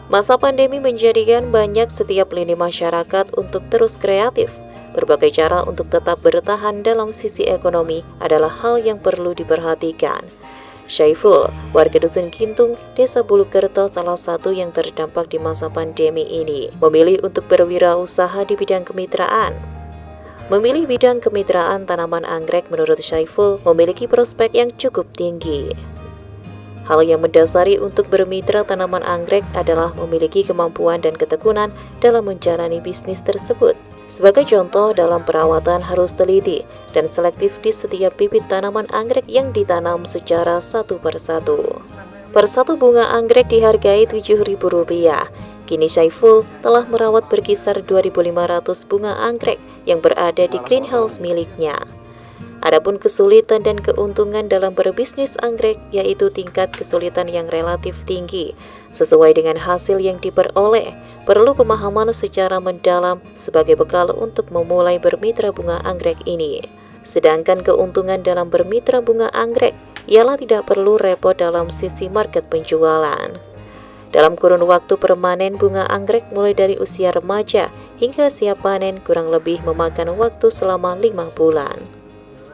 Masa pandemi menjadikan banyak setiap lini masyarakat untuk terus kreatif. Berbagai cara untuk tetap bertahan dalam sisi ekonomi adalah hal yang perlu diperhatikan. Syaiful, warga Dusun Kintung, Desa Bulukerto, salah satu yang terdampak di masa pandemi ini, memilih untuk berwirausaha di bidang kemitraan. Memilih bidang kemitraan tanaman anggrek menurut Syaiful memiliki prospek yang cukup tinggi. Hal yang mendasari untuk bermitra tanaman anggrek adalah memiliki kemampuan dan ketekunan dalam menjalani bisnis tersebut. Sebagai contoh, dalam perawatan harus teliti dan selektif di setiap bibit tanaman anggrek yang ditanam secara satu persatu. Per satu bunga anggrek dihargai Rp7.000. Kini Syaiful telah merawat berkisar 2.500 bunga anggrek yang berada di greenhouse miliknya. Adapun kesulitan dan keuntungan dalam berbisnis anggrek yaitu tingkat kesulitan yang relatif tinggi. Sesuai dengan hasil yang diperoleh, perlu pemahaman secara mendalam sebagai bekal untuk memulai bermitra bunga anggrek ini. Sedangkan keuntungan dalam bermitra bunga anggrek ialah tidak perlu repot dalam sisi market penjualan. Dalam kurun waktu permanen bunga anggrek mulai dari usia remaja hingga siap panen kurang lebih memakan waktu selama 5 bulan.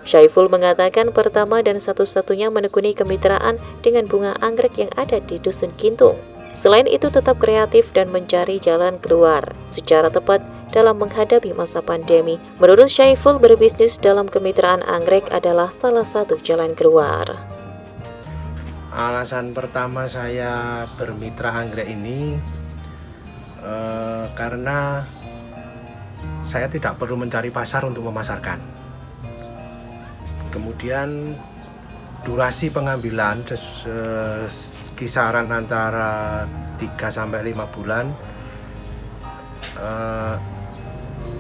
Syaiful mengatakan pertama dan satu-satunya menekuni kemitraan dengan bunga anggrek yang ada di Dusun Kintung. Selain itu tetap kreatif dan mencari jalan keluar secara tepat dalam menghadapi masa pandemi. Menurut Syaiful, berbisnis dalam kemitraan anggrek adalah salah satu jalan keluar. Alasan pertama saya bermitra anggrek ini karena saya tidak perlu mencari pasar untuk memasarkan. Kemudian durasi pengambilan kisaran antara 3-5 bulan,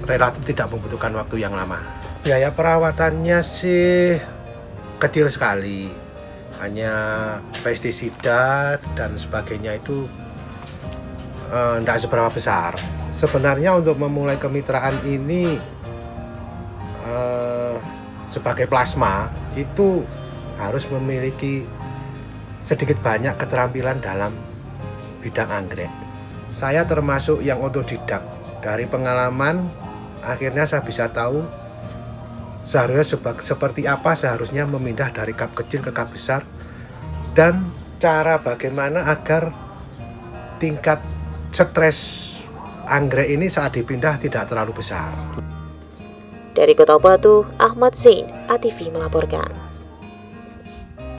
relatif tidak membutuhkan waktu yang lama. Biaya perawatannya sih kecil sekali, hanya pestisida dan sebagainya itu tidak seberapa besar. Sebenarnya untuk memulai kemitraan ini sebagai plasma itu harus memiliki sedikit banyak keterampilan dalam bidang anggrek. Saya termasuk yang otodidak. Dari pengalaman akhirnya saya bisa tahu seharusnya seperti apa seharusnya memindah dari cup kecil ke cup besar dan cara bagaimana agar tingkat stres anggrek ini saat dipindah tidak terlalu besar. Dari Kota Batu, Ahmad Zain, ATV melaporkan.